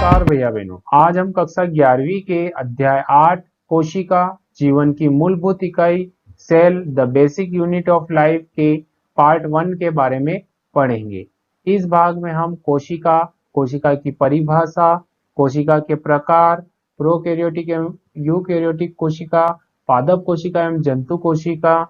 नमस्कार भैया बहनों, आज हम कक्षा 11वीं के अध्याय 8 कोशिका जीवन की मूलभूत इकाई cell the basic unit of life के पार्ट 1 के बारे में पढ़ेंगे। इस भाग में हम कोशिका की परिभाषा, कोशिका के प्रकार, प्रोकैरियोटिक एवं यूकैरियोटिक कोशिका, पादप कोशिका एवं जंतु कोशिका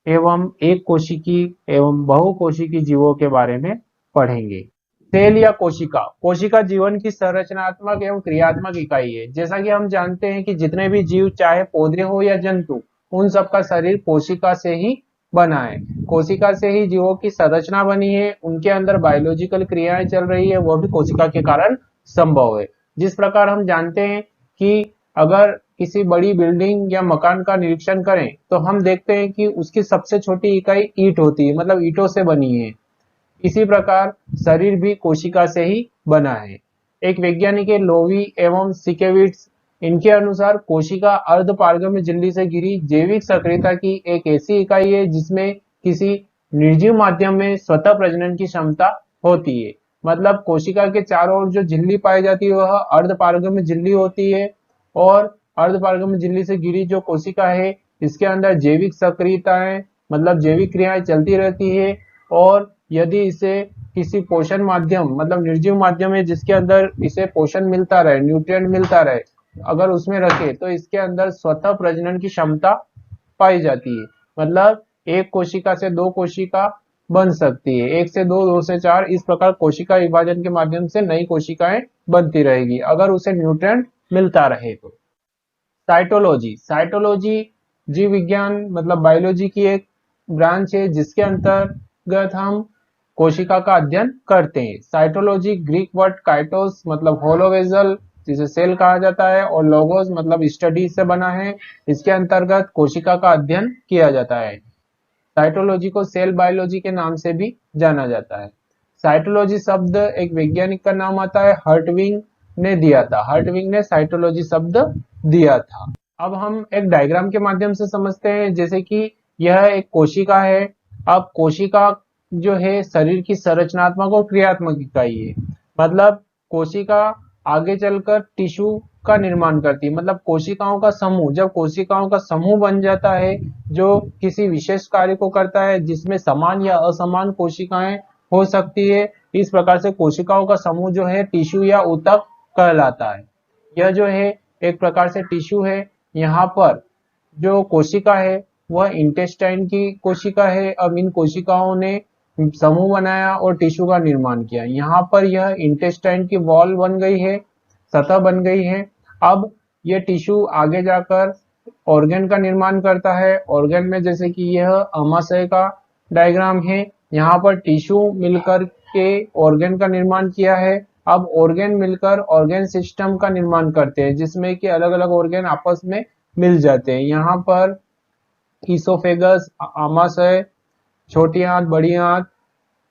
एवं एक कोशिकी एवं बहुकोशिकी जीवों के बारे में पढ़ेंगे। सेल या कोशिका जीवन की संरचनात्मक एवं क्रियात्मक इकाई है। जैसा कि हम जानते हैं कि जितने भी जीव, चाहे पौधे हो या जंतु, उन सबका शरीर कोशिका से ही बना है। कोशिका से ही जीवों की संरचना बनी है, उनके अंदर बायोलॉजिकल क्रियाएं चल रही है, वो भी कोशिका के कारण संभव है। जिस प्रकार हम जानते हैं कि अगर किसी बड़ी बिल्डिंग या मकान का निरीक्षण करें तो हम देखते हैं कि उसकी सबसे छोटी इकाई ईंट होती है, मतलब ईंटों से बनी है। इसी प्रकार शरीर भी कोशिका से ही बना है। एक वैज्ञानिक है लोवी एवं सिकेविट्स, इनके अनुसार कोशिका अर्धपारगम्य झिल्ली से घिरी जैविक सक्रियता की एक ऐसी इकाई है जिसमें किसी निर्जीव माध्यम में स्वतः प्रजनन की क्षमता होती है। मतलब कोशिका के चारों ओर जो झिल्ली पाई जाती है वह अर्धपारगम्य झिल्ली होती है, और अर्धपारगम्य झिल्ली से घिरी जो कोशिका है इसके अंदर जैविक सक्रियताएं, मतलब जैविक क्रियाएं चलती रहती है। और यदि इसे किसी पोषण माध्यम, मतलब निर्जीव माध्यम है जिसके अंदर इसे पोषण मिलता रहे, न्यूट्रिएंट मिलता रहे, अगर उसमें रखे तो इसके अंदर स्वतः प्रजनन की क्षमता पाई जाती है। मतलब एक कोशिका से दो कोशिका बन सकती है, एक से दो, दो से चार, इस प्रकार कोशिका विभाजन के माध्यम से नई कोशिकाएं बनती रहेगी अगर उसे न्यूट्रिएंट मिलता रहे तो। साइटोलॉजी जीव विज्ञान, मतलब बायोलॉजी की एक ब्रांच है जिसके अंतर्गत हम कोशिका का अध्ययन करते हैं। साइटोलॉजी ग्रीक वर्ड काइटोस मतलब होलो वेसल, जिसे सेल कहा जाता है, और लोगोस मतलब स्टडी से बना है। इसके अंतर्गत कोशिका का अध्ययन किया जाता है। साइटोलॉजी को सेल बायोलॉजी के नाम से भी जाना जाता है। साइटोलॉजी शब्द एक वैज्ञानिक का नाम आता है, हर्टविग ने दिया था। हर्टविग ने साइटोलॉजी शब्द दिया था। अब हम एक डायग्राम के माध्यम से समझते हैं। जैसे कि यह एक कोशिका है। अब कोशिका जो है शरीर की संरचनात्मक और क्रियात्मक इकाई है। मतलब कोशिका आगे चलकर टिश्यू का निर्माण करती है। मतलब कोशिकाओं का समूह, जब कोशिकाओं का समूह बन जाता है जो किसी विशेष कार्य को करता है, जिसमें समान या असमान कोशिकाएं हो सकती है, इस प्रकार से कोशिकाओं का समूह जो है टिश्यू या ऊतक कहलाता है। यह जो है एक प्रकार से टिश्यू है। यहाँ पर जो कोशिका है वह इंटेस्टाइन की कोशिका है। अब इन कोशिकाओं ने समूह बनाया और टिश्यू का निर्माण किया। यहाँ पर यह इंटेस्टाइन की वॉल बन गई है, सतह बन गई है। अब ये टिश्यू आगे जाकर ऑर्गन का निर्माण करता है। ऑर्गन में जैसे कि यह आमाशय का डायग्राम है, यहाँ पर टिश्यू मिलकर के ऑर्गन का निर्माण किया है। अब ऑर्गन मिलकर ऑर्गन सिस्टम का निर्माण करते हैं, जिसमें कि अलग अलग ऑर्गन आपस में मिल जाते हैं। यहाँ पर ईसोफेगस, आमाशय, छोटी आंत, बड़ी आंत,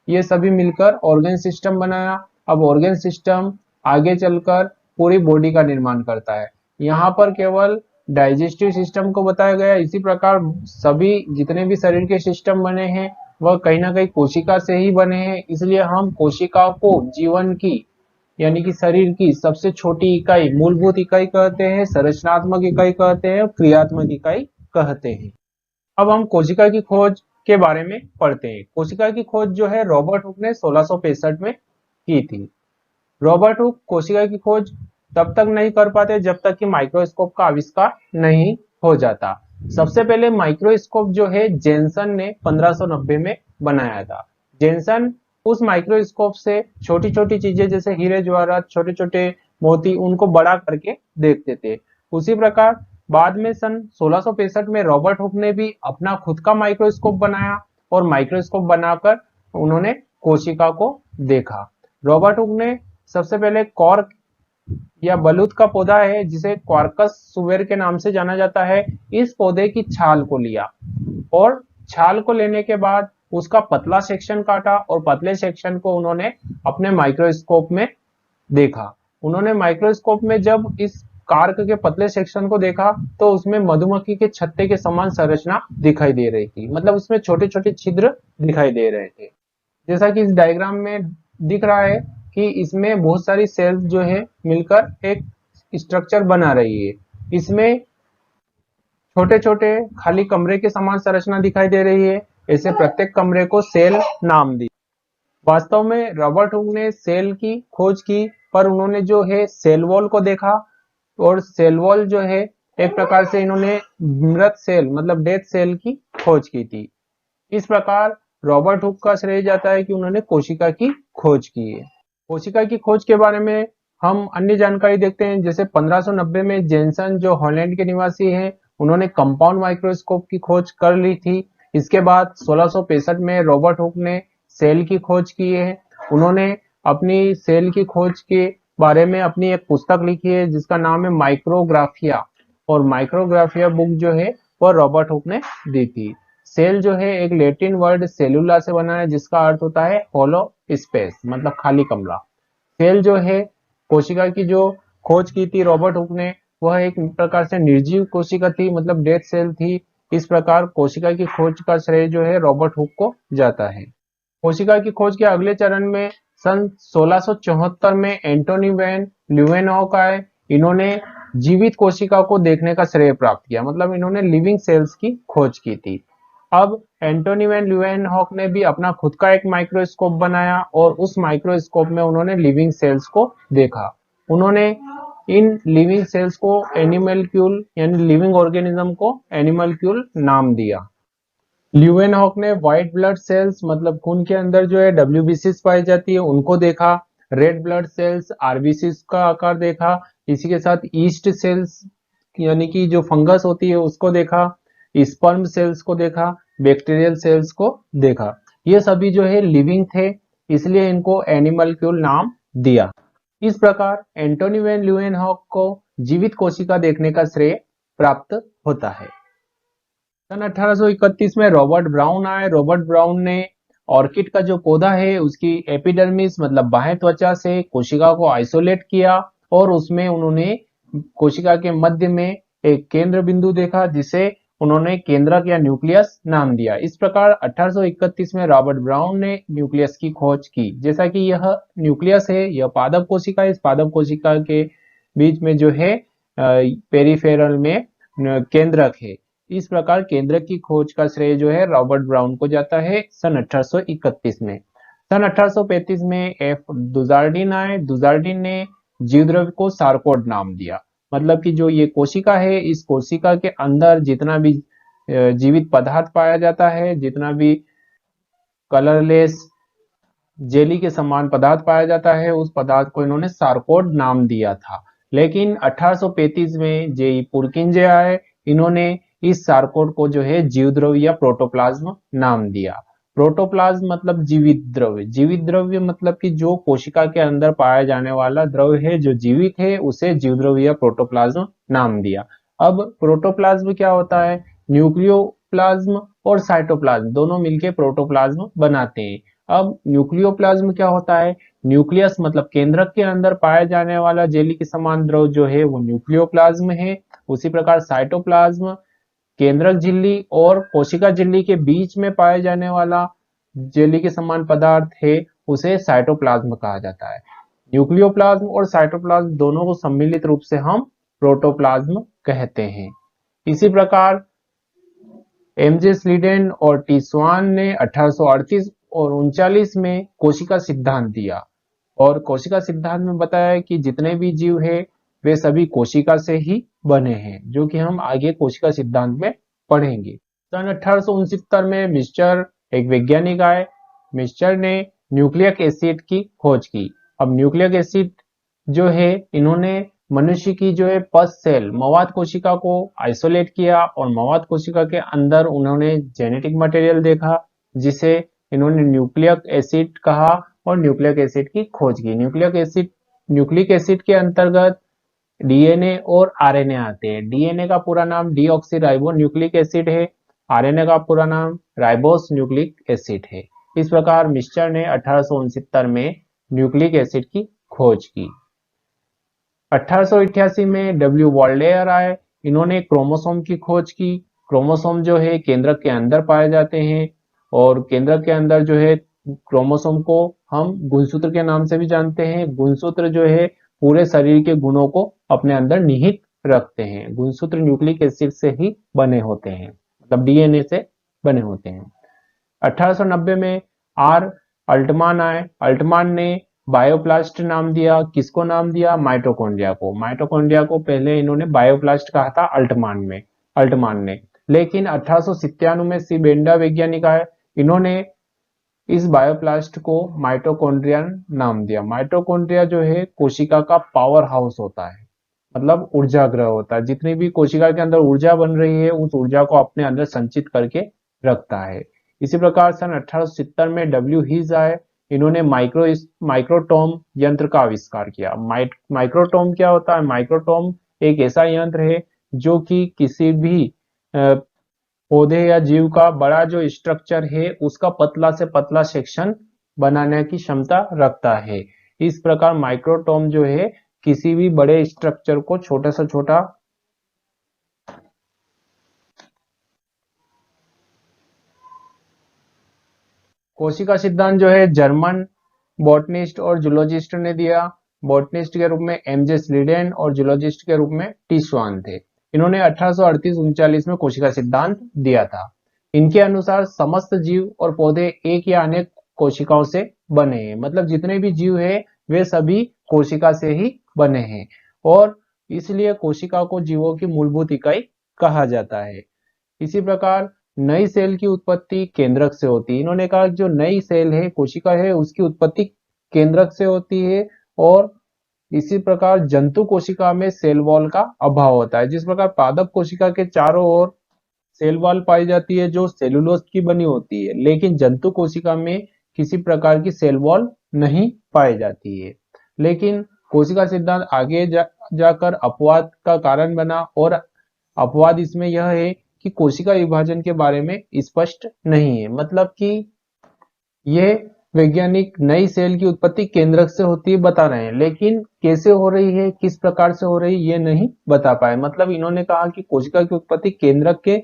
ये सभी मिलकर ऑर्गन सिस्टम बनाया। अब ऑर्गन सिस्टम आगे चलकर पूरी बॉडी का निर्माण करता है। यहाँ पर केवल डाइजेस्टिव सिस्टम को बताया गया। इसी प्रकार सभी जितने भी शरीर के सिस्टम बने हैं वह कहीं ना कहीं कोशिका से ही बने हैं। इसलिए हम कोशिका को जीवन की, यानी कि शरीर की सबसे छोटी इकाई, मूलभूत इकाई कहते हैं, संरचनात्मक इकाई कहते हैं, क्रियात्मक इकाई कहते हैं। अब हम कोशिका की खोज के बारे में पढ़ते हैं। कोशिका की खोज जो है रॉबर्ट हुक ने 1665 में की थी। रॉबर्ट हुक कोशिका की खोज तब तक नहीं कर पाते जब तक कि माइक्रोस्कोप का आविष्कार नहीं हो जाता। सबसे पहले माइक्रोस्कोप जो है जेनसन ने 1590 में बनाया था। जेनसन उस माइक्रोस्कोप से छोटी छोटी चीजें जैसे हीरे जवाहरात, छोटे छोटे मोती, उनको बड़ा करके देखते थे। उसी प्रकार बाद में सन 1665 में रॉबर्ट हुक ने भी अपना खुद का माइक्रोस्कोप बनाया, और माइक्रोस्कोप बनाकर उन्होंने कोशिका को देखा। रॉबर्ट हुक ने सबसे पहले कॉर्क या बलूत का पौधा है जिसे क्वार्कस सुवेर के नाम से जाना जाता है, इस पौधे की छाल को लिया, और छाल को लेने के बाद उसका पतला सेक्शन काटा, और पतले सेक्शन को उन्होंने अपने माइक्रोस्कोप में देखा। उन्होंने माइक्रोस्कोप में जब इस कार्क के पतले सेक्शन को देखा तो उसमें मधुमक्खी के छत्ते के समान संरचना दिखाई दे रही थी। मतलब उसमें छोटे छोटे छिद्र दिखाई दे रहे थे। जैसा कि इस डायग्राम में दिख रहा है कि इसमें बहुत सारी सेल्स जो है मिलकर एक स्ट्रक्चर बना रही है। इसमें छोटे छोटे खाली कमरे के समान संरचना दिखाई दे रही है। ऐसे प्रत्येक कमरे को सेल नाम दी। वास्तव में रॉबर्ट हुक ने सेल की खोज की, पर उन्होंने जो है सेल वॉल को देखा, और सेल वॉल जो है एक प्रकार से इन्होंने मृत सेल मतलब डेथ सेल की खोज की थी। इस प्रकार रॉबर्ट हुक का श्रेय जाता है कि उन्होंने कोशिका की खोज की है। कोशिका की खोज के बारे में हम अन्य जानकारी देखते हैं, जैसे 1590 में जेनसन जो हॉलैंड के निवासी हैं, उन्होंने कंपाउंड माइक्रोस्कोप की खोज कर ली थी। इसके बाद 1665 में रॉबर्ट हुक ने सेल की खोज की है। उन्होंने अपनी सेल की खोज के बारे में अपनी एक पुस्तक लिखी है जिसका नाम है माइक्रोग्राफिया, और माइक्रोग्राफिया बुक जो है वह रॉबर्ट हुक ने दी थी। सेल जो है एक लैटिन वर्ड सेलुला से बना है जिसका अर्थ होता है होलो स्पेस, मतलब खाली कमरा। सेल जो है कोशिका की जो खोज की थी रॉबर्ट हुक ने, वह एक प्रकार से निर्जीव कोशिका थी, मतलब डेथ सेल थी। इस प्रकार कोशिका की खोज का श्रेय जो है रॉबर्ट हुक को जाता है। कोशिका की खोज के अगले चरण में सन 1674 में एंटोनी वैन ल्यूवेनहॉक आए। इन्होंने जीवित कोशिका को देखने का श्रेय प्राप्त किया, मतलब इन्होंने लिविंग सेल्स की खोज की थी। अब एंटोनी वैन ल्यूवेनहॉक ने भी अपना खुद का एक माइक्रोस्कोप बनाया, और उस माइक्रोस्कोप में उन्होंने लिविंग सेल्स को देखा। उन्होंने इन लिविंग सेल्स को एनिमलक्यूल यानी लिविंग ऑर्गेनिज्म को एनिमलक्यूल नाम दिया। ल्यूवेनहॉक ने व्हाइट ब्लड सेल्स मतलब खून के अंदर जो है डब्ल्यूबीसीज पाई जाती है उनको देखा। रेड ब्लड सेल्स आरबीसीज का आकार देखा। इसी के साथ ईस्ट सेल्स यानी कि जो फंगस होती है उसको देखा। स्पर्म सेल्स को देखा। बैक्टीरियल सेल्स को देखा। ये सभी जो है लिविंग थे, इसलिए इनको एनिमलक्यूल नाम दिया। इस प्रकार एंटोनी वैन ल्यूवेनहॉक को जीवित कोशिका देखने का श्रेय प्राप्त होता है। सन 1831 में रॉबर्ट ब्राउन आए। रॉबर्ट ब्राउन ने ऑर्किड का जो पौधा है उसकी एपिडर्मिस मतलब बाह्य त्वचा से कोशिका को आइसोलेट किया, और उसमें उन्होंने कोशिका के मध्य में एक केंद्र बिंदु देखा जिसे उन्होंने केंद्रक या न्यूक्लियस नाम दिया। इस प्रकार 1831 में रॉबर्ट ब्राउन ने न्यूक्लियस की खोज की। जैसा कि यह न्यूक्लियस है, यह पादप कोशिका, इस पादप कोशिका के बीच में जो है पेरिफेरल में केंद्रक है। इस प्रकार केंद्रक की खोज का श्रेय जो है रॉबर्ट ब्राउन को जाता है सन 1831 में। सन 1835 में एफ दुजार्डिन आए। दुजार्डिन ने जीवद्रव्य को सारकोड नाम दिया, मतलब कि जो ये कोशिका है, इस कोशिका के अंदर जितना भी जीवित पदार्थ पाया जाता है, जितना भी कलरलेस जेली के समान पदार्थ पाया जाता है, उस पदार्थ को इन्होंने सारकोड नाम दिया था। लेकिन 1835 में जेई पुरकिंजे आए। इन्होंने इस सारकोड को जो है जीवद्रव्य या प्रोटोप्लाज्म नाम दिया। प्रोटोप्लाज्म मतलब जीवित द्रव्य, जीवित द्रव्य मतलब कि जो कोशिका के अंदर पाया जाने वाला द्रव्य है जो जीवित है, उसे जीवद्रव्य या प्रोटोप्लाज्म नाम दिया। अब प्रोटोप्लाज्म क्या होता है? न्यूक्लियोप्लाज्म और साइटोप्लाज्म दोनों मिलकर प्रोटोप्लाज्म बनाते हैं। अब न्यूक्लियोप्लाज्म क्या होता है? न्यूक्लियस मतलब केंद्रक के अंदर पाया जाने वाला जेली के समान द्रव जो है वो न्यूक्लियोप्लाज्म है। उसी प्रकार साइटोप्लाज्म केंद्रक झिल्ली और कोशिका झिल्ली के बीच में पाए जाने वाला जेली के समान पदार्थ है, उसे साइटोप्लाज्म कहा जाता है। न्यूक्लियोप्लाज्म और साइटोप्लाज्म दोनों को सम्मिलित रूप से हम प्रोटोप्लाज्म कहते हैं। इसी प्रकार एमजे स्लीडेन और टी स्वान ने 1838 और 39 में कोशिका सिद्धांत दिया, और कोशिका सिद्धांत में बताया कि जितने भी जीव है वे सभी कोशिका से ही बने हैं, जो कि हम आगे कोशिका सिद्धांत में पढ़ेंगे। सन 1869 में मिस्चर एक वैज्ञानिक आए। मिस्चर ने न्यूक्लिक एसिड की खोज की। अब न्यूक्लिक एसिड जो है, इन्होंने मनुष्य की जो है पस सेल मवाद कोशिका को आइसोलेट किया, और मवाद कोशिका के अंदर उन्होंने जेनेटिक मटेरियल देखा जिसे इन्होंने न्यूक्लिक एसिड कहा, और न्यूक्लिक एसिड की खोज की। न्यूक्लिक एसिड के अंतर्गत डीएनए और आरएनए आते हैं। डीएनए का पूरा नाम डीऑक्सीराइबो न्यूक्लिक एसिड है। आरएनए का पूरा नाम राइबोस न्यूक्लिक एसिड है। इस प्रकार मिस्चर ने 1869 में न्यूक्लिक एसिड की खोज की। 1888 में डब्ल्यू वॉल्डेयर आए। इन्होंने क्रोमोसोम की खोज की। क्रोमोसोम जो है केंद्रक के अंदर पाए जाते हैं, और केंद्रक के अंदर जो है क्रोमोसोम को हम गुणसूत्र के नाम से भी जानते हैं। गुणसूत्र जो है पूरे शरीर के गुणों को अपने अंदर निहित रखते हैं। गुणसूत्र न्यूक्लिक एसिड से ही बने होते हैं, मतलब डीएनए से बने होते हैं। 1890 में आर अल्टमान आए। अल्टमान ने बायोप्लास्ट नाम दिया। किसको नाम दिया? माइटोकॉन्ड्रिया को। माइटोकॉन्ड्रिया को पहले इन्होंने बायोप्लास्ट कहा था अल्टमान ने। लेकिन 1897 में सी बेंडा वैज्ञानिक आए। इन्होंने इस बायोप्लास्ट को माइटोकॉन्ड्रिया नाम दिया। माइटोकॉन्ड्रिया जो है कोशिका का पावर हाउस होता है, मतलब ऊर्जा ग्रह होता है। जितनी भी कोशिका के अंदर ऊर्जा बन रही है उस ऊर्जा को अपने अंदर संचित करके रखता है। इसी प्रकार सन 1870 में डब्ल्यू हीज आए। इन्होंने माइक्रोटोम यंत्र का आविष्कार किया। माइक्रोटोम क्या होता है? माइक्रोटोम एक ऐसा यंत्र है जो कि किसी भी पौधे या जीव का बड़ा जो स्ट्रक्चर है उसका पतला से पतला सेक्शन बनाने की क्षमता रखता है। इस प्रकार माइक्रोटोम जो है किसी भी बड़े स्ट्रक्चर को छोटा से छोटा कोशिका सिद्धांत जो है जर्मन बॉटनिस्ट और जूलॉजिस्ट ने दिया। बॉटनिस्ट के रूप में एमजे स्लीडेन और जूलॉजिस्ट के रूप में टी स्वान थे। इन्होंने 1838-39 में कोशिका सिद्धांत दिया था। इनके अनुसार समस्त जीव और पौधे एक या अनेक कोशिकाओं से बने हैं, मतलब जितने भी जीव है वे सभी कोशिका से ही बने हैं और इसलिए कोशिका को जीवों की मूलभूत इकाई कहा जाता है। इसी प्रकार नई सेल की उत्पत्ति केंद्रक से होती है। इन्होंने कहा जो नई सेल है कोशिका है उसकी उत्पत्ति केंद्रक से होती है और इसी प्रकार जंतु कोशिका में सेल वॉल का अभाव होता है। जिस प्रकार पादप कोशिका के चारों ओर सेल वॉल पाई जाती है जो सेलुलोज की बनी होती है, लेकिन जंतु कोशिका में किसी प्रकार की सेल वॉल नहीं पाई जाती है। लेकिन कोशिका सिद्धांत आगे जाकर अपवाद का कारण बना और अपवाद इसमें यह है कि कोशिका विभाजन के बारे में स्पष्ट नहीं है, मतलब कि ये वैज्ञानिक नई सेल की उत्पत्ति केंद्रक से होती है बता रहे हैं, लेकिन कैसे हो रही है किस प्रकार से हो रही है ये नहीं बता पाए। मतलब इन्होंने कहा कि कोशिका की उत्पत्ति केंद्रक के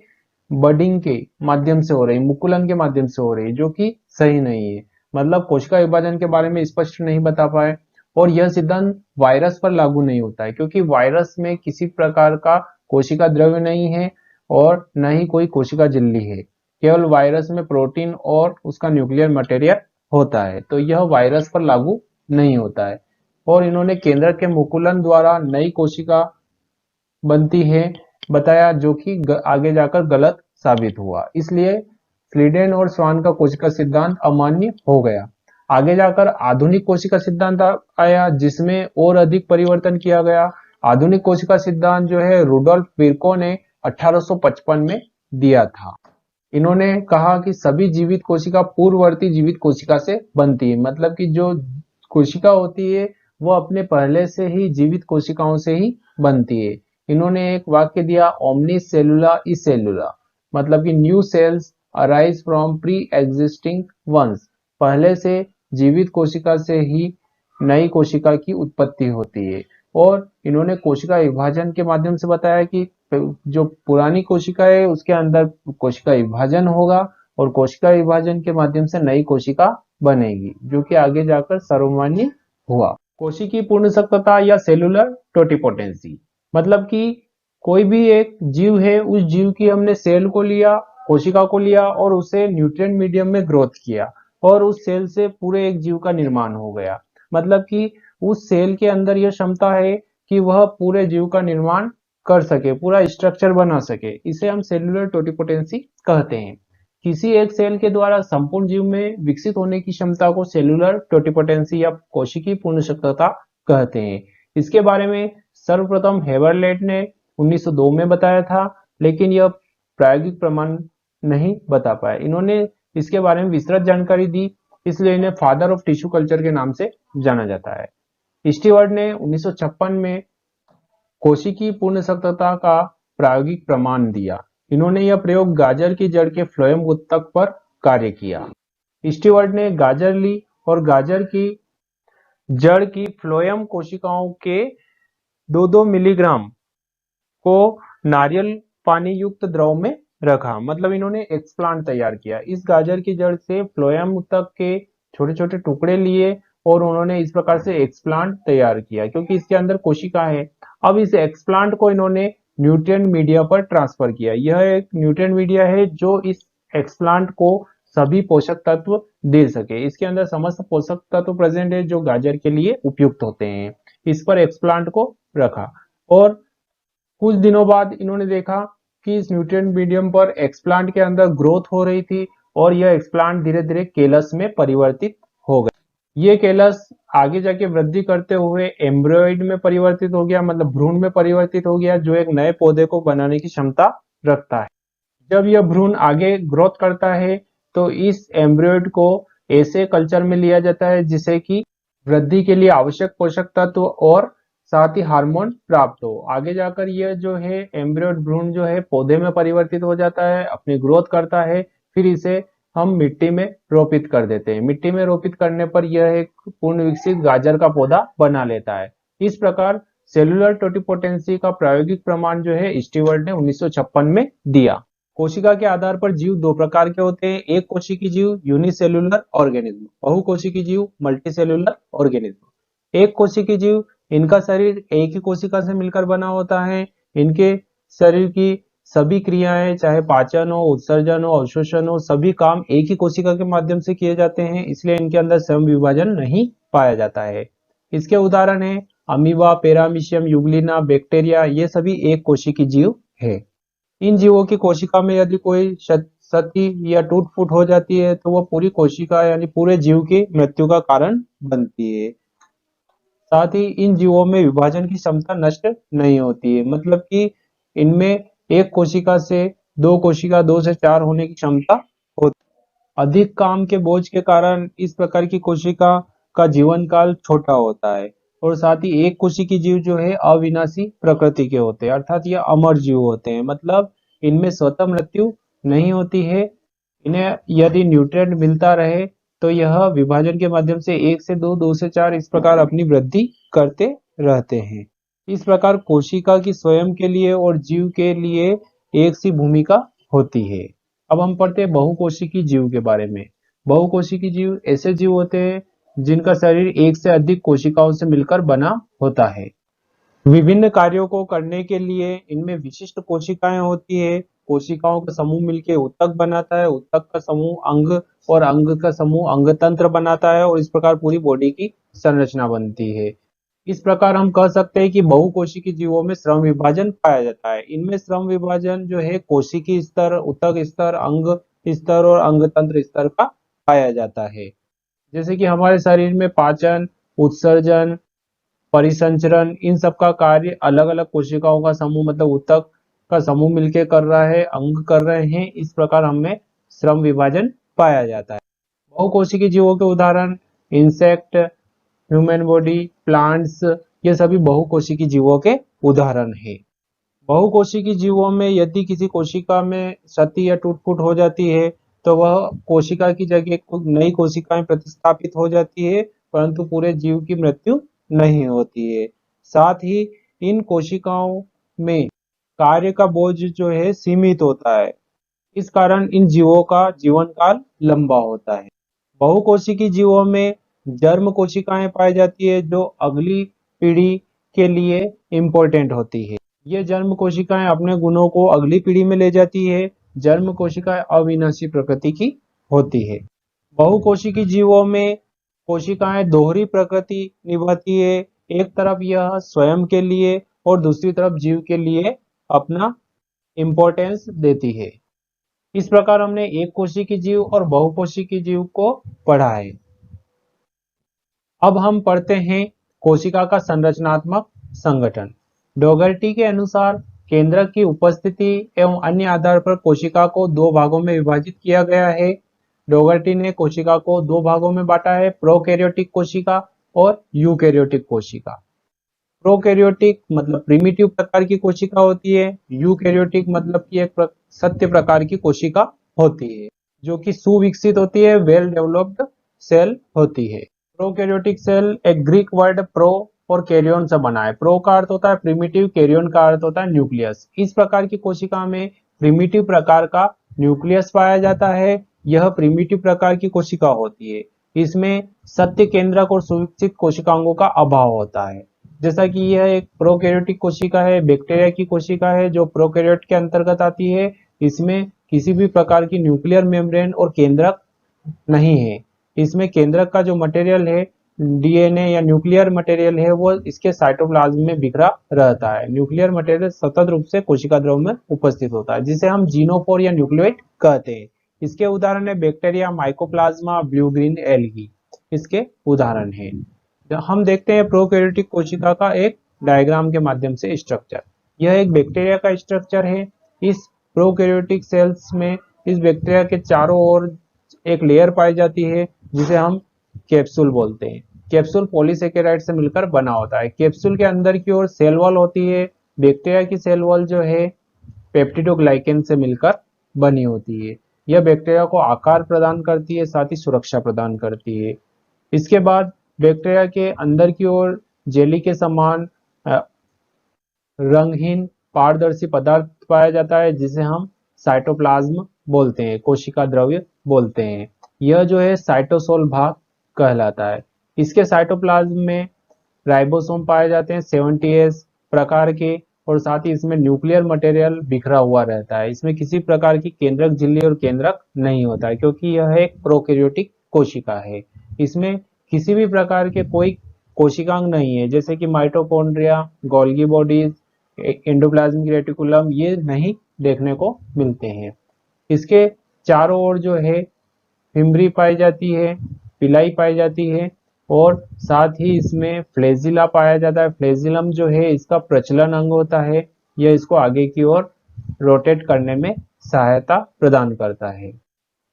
बडिंग के माध्यम से हो रही है, मुकुलन के माध्यम से हो रही है, जो कि सही नहीं है। मतलब कोशिका विभाजन के बारे में स्पष्ट नहीं बता पाए। और यह सिद्धांत वायरस पर लागू नहीं होता है क्योंकि वायरस में किसी प्रकार का कोशिका द्रव्य नहीं है और न ही कोई कोशिका झिल्ली है। केवल वायरस में प्रोटीन और उसका न्यूक्लियर मटेरियल होता है, तो यह वायरस पर लागू नहीं होता है। और इन्होंने केंद्रक के मुकुलन द्वारा नई कोशिका बनती है बताया, जो कि आगे जाकर गलत साबित हुआ। इसलिए स्लीडेन और स्वान का कोशिका सिद्धांत अमान्य हो गया। आगे जाकर आधुनिक कोशिका सिद्धांत आया जिसमें और अधिक परिवर्तन किया गया। आधुनिक कोशिका सिद्धांत जो है रुडोल्फ विर्को ने 1855 में दिया था। इन्होंने कहा कि सभी जीवित कोशिका पूर्ववर्ती जीवित कोशिका से बनती है, मतलब कि जो कोशिका होती है वो अपने पहले से ही जीवित कोशिकाओं से ही बनती है। इन्होंने एक वाक्य दिया ओमनी सेलुला ई सेलुला, मतलब कि new cells arise from pre existing ones. पहले से जीवित कोशिका से ही नई कोशिका की उत्पत्ति होती है। और इन्होंने कोशिका विभाजन के माध्यम से बताया कि जो पुरानी कोशिका है उसके अंदर कोशिका विभाजन होगा और कोशिका विभाजन के माध्यम से नई कोशिका बनेगी, जो कि आगे जाकर सर्वमान्य हुआ। कोशिकीय पूर्ण सख्तता या सेलुलर टोटिपोटेंसी, मतलब कि कोई भी एक जीव है, उस जीव की हमने सेल को लिया, कोशिका को लिया और उसे न्यूट्रिएंट मीडियम में ग्रोथ किया और उस सेल से पूरे एक जीव का निर्माण हो गया। मतलब कि उस सेल के अंदर यह क्षमता है कि वह पूरे जीव का निर्माण कर सके, पूरा स्ट्रक्चर बना सके। इसे हम सेलुलर टोटिपोटेंसी कहते हैं। किसी एक सेल के द्वारा संपूर्ण जीव में विकसित होने की क्षमता को सेलुलर टोटिपोटेंसी या कोशिकीय पूर्ण सख्तता कहते हैं। इसके बारे में सर्वप्रथम हेबरलेट ने 1902 में बताया था, लेकिन यह प्रायोगिक प्रमाण नहीं बता पाए। इन्होंने इसके बारे में विस्तृत जानकारी दी, इसलिए इन्हें फादर ऑफ टिश्यू कल्चर के नाम से जाना जाता है। स्टीवर्ट ने 1956 में कोशिकीय पूर्ण सख्तता का प्रायोगिक प्रमाण दिया। इन्होंने यह प्रयोग गाजर की जड़ के फ्लोएम उत्तक पर कार्य किया। स्टीवर्ट ने गाजर ली और गाजर की जड़ की फ्लोएम कोशिकाओं के 2-2 मिलीग्राम को नारियल पानी युक्त द्रव में रखा। मतलब इन्होंने एक्सप्लांट तैयार किया। इस गाजर की जड़ से फ्लोएम उत्तक के छोटे छोटे टुकड़े लिए और उन्होंने इस प्रकार से एक्सप्लांट तैयार किया, क्योंकि इसके अंदर कोशिका है। अब इस एक्सप्लांट को इन्होंने न्यूट्रिएंट मीडिया पर ट्रांसफर किया। यह एक न्यूट्रिएंट मीडिया है जो इस एक्सप्लांट को सभी पोषक तत्व दे सके। इसके अंदर समस्त पोषक तत्व प्रेजेंट है जो गाजर के लिए उपयुक्त होते हैं। इस पर एक्सप्लांट को रखा और कुछ दिनों बाद इन्होंने देखा कि इस न्यूट्रिएंट मीडियम पर एक्सप्लांट के अंदर ग्रोथ हो रही थी और यह एक्सप्लांट धीरे धीरे केलस में परिवर्तित हो गया। ये केलस आगे जाके वृद्धि करते हुए एम्ब्रॉयड में परिवर्तित हो गया, मतलब भ्रूण में परिवर्तित हो गया, जो एक नए पौधे को बनाने की क्षमता रखता है। जब यह भ्रूण आगे ग्रोथ करता है तो इस एम्ब्रॉयड को ऐसे कल्चर में लिया जाता है जिसे कि वृद्धि के लिए आवश्यक पोषक तत्व और साथ ही हार्मोन प्राप्त हो। आगे जाकर यह जो है एम्ब्रॉयड भ्रूण जो है पौधे में परिवर्तित हो जाता है, अपनी ग्रोथ करता है, फिर इसे हम मिट्टी में रोपित कर देते हैं। मिट्टी में रोपित करने पर यह एक पूर्ण विकसित गाजर का पौधा बना लेता है। इस प्रकार सेलुलर टोटिपोटेंसी का प्रायोगिक प्रमाण जो है स्टीवर्ट ने 1956 में दिया। कोशिका के आधार पर जीव दो प्रकार के होते हैं, एक कोशिकी जीव यूनिसेलुलर ऑर्गेनिज्म, बहुकोशिकी जीव मल्टीसेलुलर ऑर्गेनिज्म। एक कोशिकी जीव, इनका शरीर एक ही कोशिका से मिलकर बना होता है। इनके शरीर की सभी क्रियाएं, चाहे पाचन हो, उत्सर्जन हो, अवशोषण हो, सभी काम एक ही कोशिका के माध्यम से किए जाते हैं, इसलिए इनके अंदर स्वयं विभाजन नहीं पाया जाता है। इसके उदाहरण है अमीबा, पेरामीशियम, यूग्लिना, बैक्टीरिया, ये सभी एक कोशिकी जीव है। इन जीवों की कोशिका में यदि कोई क्षति या टूट फूट हो जाती है तो वह पूरी कोशिका यानी पूरे जीव की मृत्यु का कारण बनती है। साथ ही इन जीवों में विभाजन की क्षमता नष्ट नहीं होती है, मतलब कि इनमें एक कोशिका से दो कोशिका, दो से चार होने की क्षमता होती है। अधिक काम के बोझ के कारण इस प्रकार की कोशिका का जीवन काल छोटा होता है और साथ ही एक कोशिकी जीव जो है अविनाशी प्रकृति के होते हैं, अर्थात ये अमर जीव होते हैं, मतलब इनमें स्वतः मृत्यु नहीं होती है। इन्हें यदि न्यूट्रिएंट मिलता रहे तो यह विभाजन के माध्यम से एक से दो, दो से चार इस प्रकार अपनी वृद्धि करते रहते हैं। इस प्रकार कोशिका की स्वयं के लिए और जीव के लिए एक सी भूमिका होती है। अब हम पढ़ते हैं बहुकोशिकी जीव के बारे में। बहुकोशिकी जीव ऐसे जीव होते हैं जिनका शरीर एक से अधिक कोशिकाओं से मिलकर बना होता है। विभिन्न कार्यों को करने के लिए इनमें विशिष्ट कोशिकाएं होती है। कोशिकाओं का समूह मिलकर ऊतक बनाता है, ऊतक का समूह अंग और अंग का समूह अंगतंत्र बनाता है और इस प्रकार पूरी बॉडी की संरचना बनती है। इस प्रकार हम कह सकते हैं कि बहुकोशिकी जीवों में श्रम विभाजन पाया जाता है। इनमें श्रम विभाजन जो है कोशिकी स्तर, ऊतक स्तर, अंग स्तर और अंगतंत्र स्तर का पाया जाता है। जैसे कि हमारे शरीर में पाचन, उत्सर्जन, परिसंचरण, इन सब का कार्य अलग अलग कोशिकाओं का समूह मतलब ऊतक का समूह मिलकर कर रहा है, अंग कर रहे हैं। इस प्रकार हमें श्रम विभाजन पाया जाता है। बहुकोशिकीय जीवों के उदाहरण इंसेक्ट, ह्यूमन बॉडी, प्लांट्स, ये सभी बहुकोशिकीय जीवों के उदाहरण है। बहुकोशिकीय जीवों में यदि किसी कोशिका में क्षति या टूट फूट हो जाती है तो वह कोशिका की जगह नई कोशिकाएं प्रतिस्थापित हो जाती है, परंतु पूरे जीव की मृत्यु नहीं होती है। साथ ही इन कोशिकाओं में कार्य का बोझ जो है सीमित होता है, इस कारण इन जीवों का जीवन काल लंबा होता है। बहुकोशिकीय जीवों में जर्म कोशिकाएं पाई जाती है जो अगली पीढ़ी के लिए इम्पोर्टेंट होती है। ये जर्म कोशिकाएं अपने गुणों को अगली पीढ़ी में ले जाती है। जर्म कोशिकाएं अविनाशी प्रकृति की होती है। बहुकोशिकीय जीवों में कोशिकाएं दोहरी प्रकृति निभाती है। एक तरफ यह स्वयं के लिए और दूसरी तरफ जीव के लिए अपना इम्पोर्टेंस देती है। इस प्रकार हमने एक कोशिकीय जीव और बहुकोशिकीय जीव को पढ़ा है। अब हम पढ़ते हैं कोशिका का संरचनात्मक संगठन। डोगर्टी के अनुसार केंद्रक की उपस्थिति एवं अन्य आधार पर कोशिका को दो भागों में विभाजित किया गया है। डोगर्टी ने कोशिका को दो भागों में बांटा है, प्रोकैरियोटिक कोशिका और यूकैरियोटिक कोशिका। प्रोकैरियोटिक मतलब प्रिमिटिव प्रकार की कोशिका होती है, यूकैरियोटिक मतलब कि एक सत्य प्रकार की कोशिका होती है जो कि सुविकसित होती है, वेल डेवलप्ड सेल होती है। प्रोकैरियोटिक सेल एक ग्रीक वर्ड प्रो और कैरियन से बना है। प्रो का अर्थ होता है प्रिमिटिव, कैरियन का अर्थ होता है न्यूक्लियस। इस प्रकार की कोशिका में प्रिमिटिव प्रकार का न्यूक्लियस पाया जाता है। यह प्रिमिटिव प्रकार की कोशिका होती है। इसमें सत्य केंद्रक और सुविकसित कोशिकांगों का अभाव होता है। जैसा कि यह एक प्रोकैरियोटिक कोशिका है, बैक्टीरिया की कोशिका है जो प्रोकैरियोट के अंतर्गत आती है। इसमें किसी भी प्रकार की न्यूक्लियर मेम्ब्रेन और केंद्रक नहीं है। इसमें केंद्रक का जो मटेरियल है, डीएनए या न्यूक्लियर मटेरियल है, वो इसके साइटोप्लाज्म में बिखरा रहता है। न्यूक्लियर मटेरियल सतत रूप से कोशिका द्रव में उपस्थित होता है, जिसे हम जीनोफोर या न्यूक्लियोइड कहते हैं। इसके उदाहरण है bacteria, mycoplasma, blue green algae, इसके उदाहरण है। हम देखते हैं प्रोकैरियोटिक कोशिका का एक डायग्राम के माध्यम से स्ट्रक्चर। यह एक बैक्टीरिया का स्ट्रक्चर है। इस प्रोकैरियोटिक सेल्स में इस बैक्टीरिया के चारों ओर एक लेयर पाई जाती है जिसे हम कैप्सूल बोलते हैं। कैप्सूल पॉलीसेकेराइड से मिलकर बना होता है। कैप्सूल के अंदर की ओर सेल वॉल होती है। बैक्टीरिया की सेल वॉल जो है पेप्टिडोग्लाइकेन से मिलकर बनी होती है। यह बैक्टीरिया को आकार प्रदान करती है, साथ ही सुरक्षा प्रदान करती है। इसके बाद बैक्टीरिया के अंदर की ओर जेली के समान रंगहीन पारदर्शी पदार्थ पाया जाता है जिसे हम साइटोप्लाज्म बोलते हैं, कोशिका द्रव्य बोलते हैं। यह जो है साइटोसोल भाग कहलाता है। इसके साइटोप्लाज्म में राइबोसोम पाए जाते हैं 70S प्रकार के, और साथ ही इसमें न्यूक्लियर मटेरियल बिखरा हुआ रहता है। इसमें किसी प्रकार की केंद्रक झिल्ली और केंद्रक नहीं होता है, क्योंकि यह एक प्रोकैरियोटिक कोशिका है। इसमें किसी भी प्रकार के कोई कोशिकांग नहीं है, जैसे कि mitochondria, Golgi bodies, endoplasmic reticulum, ये नहीं देखने को मिलते हैं। इसके चारों ओर जो है फिम्बरी पाई जाती है, पिलाई पाई जाती है, और साथ ही इसमें फ्लैजिला पाया जाता है। फ्लैजिलम जो है इसका प्रचलन अंग होता है। यह इसको आगे की ओर रोटेट करने में सहायता प्रदान करता है।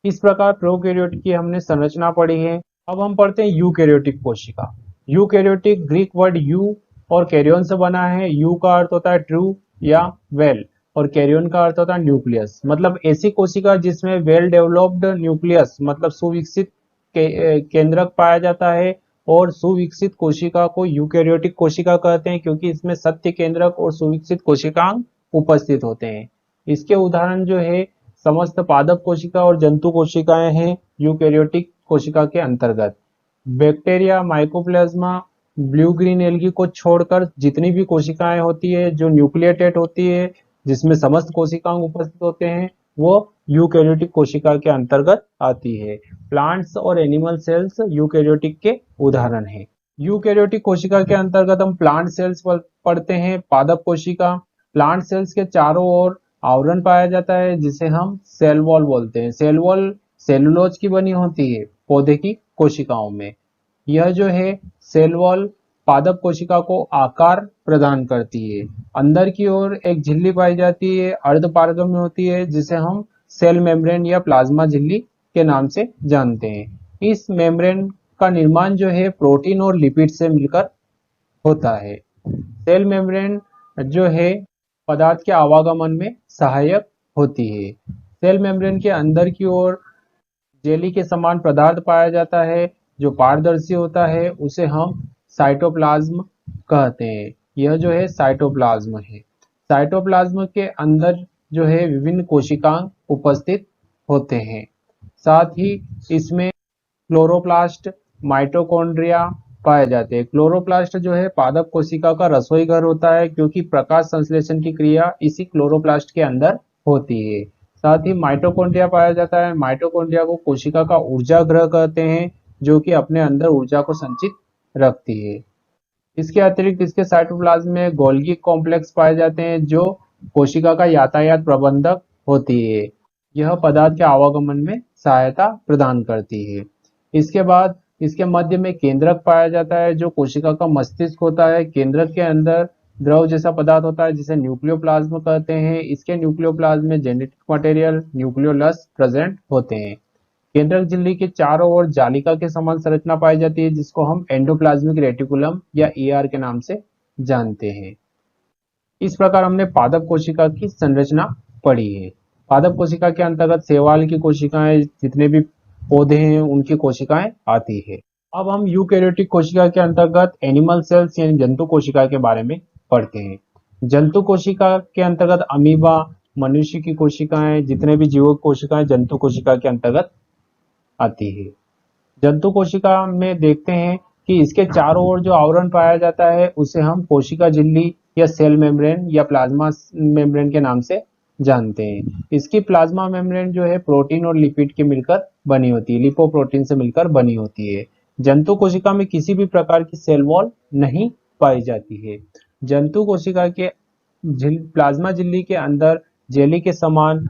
इस प्रकार प्रोकैरियोट की हमने संरचना पढ़ी है। अब हम पढ़ते हैं यूकैरियोटिक कोशिका। यूकैरियोटिक ग्रीक वर्ड यू और कैरियन से बना है। यू का अर्थ होता है ट्रू या वेल, और कैरियन का अर्थ होता है न्यूक्लियस। मतलब ऐसी कोशिका जिसमें वेल डेवलप्ड न्यूक्लियस मतलब सुविकसित केंद्रक पाया जाता है, और सुविकसित कोशिका को यूकैरियोटिक कोशिका कहते हैं, क्योंकि इसमें सत्य केंद्रक और सुविकसित कोशिकांग उपस्थित होते हैं। इसके उदाहरण जो है समस्त पादप कोशिका और जंतु कोशिकाएं हैं यूकैरियोटिक कोशिका के अंतर्गत। Bacteria, mycoplasma, blue green algae को छोड़कर जितनी भी कोशिकाएं होती है जो न्यूक्लिएटेड होती है, जिसमें समस्त कोशिकांग उपस्थित होते हैं, वो यूकैरियोटिक कोशिका के अंतर्गत आती है। प्लांट्स और एनिमल सेल्स यूकैरियोटिक के उदाहरण हैं। यूकैरियोटिक कोशिका के अंतर्गत हम प्लांट सेल्स पढ़ते हैं। पादप कोशिका, प्लांट सेल्स के चारों ओर आवरण पाया जाता है जिसे हम सेल वॉल बोलते हैं। सेल वॉल सेलुलोज की बनी होती है पौधे की कोशिकाओं में। यह जो है सेल वॉल पादप कोशिका को आकार प्रदान करती है। अंदर की ओर एक झिल्ली पाई जाती है, अर्धपारगम्य होती है, जिसे हम सेल मेम्ब्रेन या प्लाज्मा झिल्ली के नाम से जानते हैं। इस मेम्ब्रेन का निर्माण जो है प्रोटीन और लिपिड से मिलकर होता है। सेल मेम्ब्रेन जो है पदार्थ के आवागमन में सहायक होती है। सेल मेम्ब्रेन के अंदर की ओर जेली के समान पदार्थ पाया जाता है जो पारदर्शी होता है, उसे हम साइटोप्लाज्म कहते हैं। यह जो है साइटोप्लाज्म है। साइटोप्लाज्म के अंदर जो है विभिन्न कोशिकांग उपस्थित होते हैं। साथ ही इसमें क्लोरोप्लास्ट, माइटोकॉन्ड्रिया पाए जाते हैं। क्लोरोप्लास्ट जो है पादप कोशिका का रसोई घर होता है, क्योंकि प्रकाश संश्लेषण की क्रिया इसी क्लोरोप्लास्ट के अंदर होती है। साथ ही माइटोकॉन्ड्रिया पाया जाता है। माइटोकॉन्ड्रिया को कोशिका का ऊर्जा गृह कहते हैं, जो कि अपने अंदर ऊर्जा को संचित रखती है। इसके अतिरिक्त इसके साइटोप्लाज्म में गोल्गी कॉम्प्लेक्स पाए जाते हैं, जो कोशिका का यातायात प्रबंधक होती है। यह पदार्थ के आवागमन में सहायता प्रदान करती है। इसके बाद इसके मध्य में केंद्रक पाया जाता है, जो कोशिका का मस्तिष्क होता है। केंद्रक के अंदर द्रव जैसा पदार्थ होता है जिसे न्यूक्लियोप्लाज्म कहते हैं। इसके न्यूक्लियोप्लाज्म में जेनेटिक मटेरियल न्यूक्लियोलस प्रेजेंट होते हैं। केंद्रक झिल्ली के चारों ओर जालिका के समान संरचना पाई जाती है, जिसको हम एंडोप्लाज्मिक रेटिकुलम या ईआर के नाम से जानते हैं। इस प्रकार हमने पादप कोशिका की संरचना पढ़ी है। पादप कोशिका के अंतर्गत शैवाल की कोशिकाएं, जितने भी पौधे हैं उनकी कोशिकाएं आती है। अब हम यूकैरियोटिक कोशिका के अंतर्गत एनिमल सेल्स यानी जंतु कोशिका के बारे में पढ़ते हैं। जंतु कोशिका के अंतर्गत अमीबा, मनुष्य की कोशिकाएं, जितने भी जीवक कोशिकाएं जंतु कोशिका के अंतर्गत आती है। जंतु कोशिका में देखते हैं कि इसके चारों ओर जो आवरण पाया जाता है उसे हम कोशिका झिल्ली या सेल मेम्ब्रेन या प्लाज्मा मेम्ब्रेन के नाम से जानते हैं। इसकी प्लाज्मा मेम्ब्रेन जो है प्रोटीन और लिपिड के मिलकर बनी होती है, लिपोप्रोटीन से मिलकर बनी होती है। जंतु कोशिका में किसी भी प्रकार की सेल वॉल नहीं पाई जाती है। जंतु कोशिका के प्लाज्मा झिल्ली के अंदर जेली के समान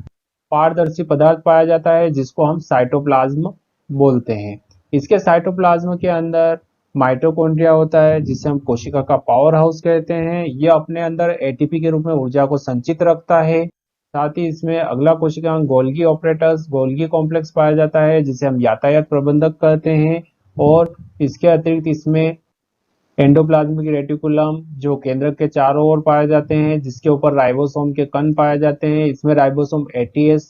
पारदर्शी पदार्थ पाया जाता है जिसको हम साइटोप्लाज्म बोलते हैं। इसके साइटोप्लाज्म के अंदर माइटोकॉन्ड्रिया होता है जिसे हम कोशिका का पावर हाउस कहते हैं। यह अपने अंदर एटीपी के रूप में ऊर्जा को संचित रखता है। साथ ही इसमें अगला कोशिका गोल्गी ऑपरेटस गोल्गी कॉम्प्लेक्स पाया जाता है जिसे हम यातायात प्रबंधक कहते हैं। और इसके अतिरिक्त इसमें एंडोप्लाज्मिक रेटिकुलम जो केंद्रक के चारों ओर पाए जाते हैं जिसके ऊपर राइबोसोम के कण पाए जाते हैं। इसमें राइबोसोम एटीएस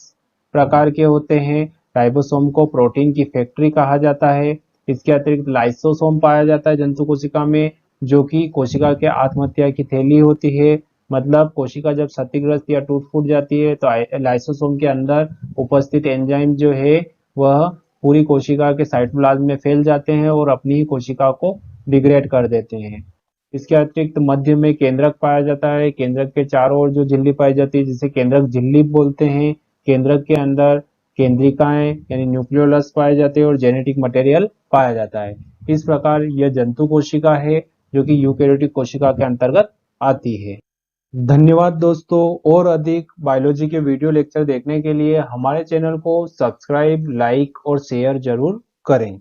प्रकार के होते हैं। राइबोसोम को प्रोटीन की फैक्ट्री कहा जाता है। इसके अतिरिक्त लाइसोसोम पाया जाता है जंतु कोशिका में, जो कि कोशिका के आत्महत्या की थैली होती है। मतलब कोशिका जब क्षतिग्रस्त या टूट फूट जाती है तो लाइसोसोम के अंदर उपस्थित एंजाइम जो है वह पूरी कोशिका के साइटोप्लाज्म में फैल जाते हैं और अपनी ही कोशिका को डिग्रेड कर देते हैं। इसके अतिरिक्त मध्य में केंद्रक पाया जाता है। केंद्रक के चारों ओर जो झिल्ली पाई जाती है जिसे केंद्रक झिल्ली बोलते हैं। केंद्रक के अंदर केंद्रिकाएं यानी न्यूक्लियोलस पाए जाते हैं और जेनेटिक मटेरियल पाया जाता है। इस प्रकार यह जंतु कोशिका है जो कि यूकेरियोटिक कोशिका के अंतर्गत आती है। धन्यवाद दोस्तों। और अधिक बायोलॉजी के वीडियो लेक्चर देखने के लिए हमारे चैनल को सब्सक्राइब, लाइक और शेयर जरूर करें।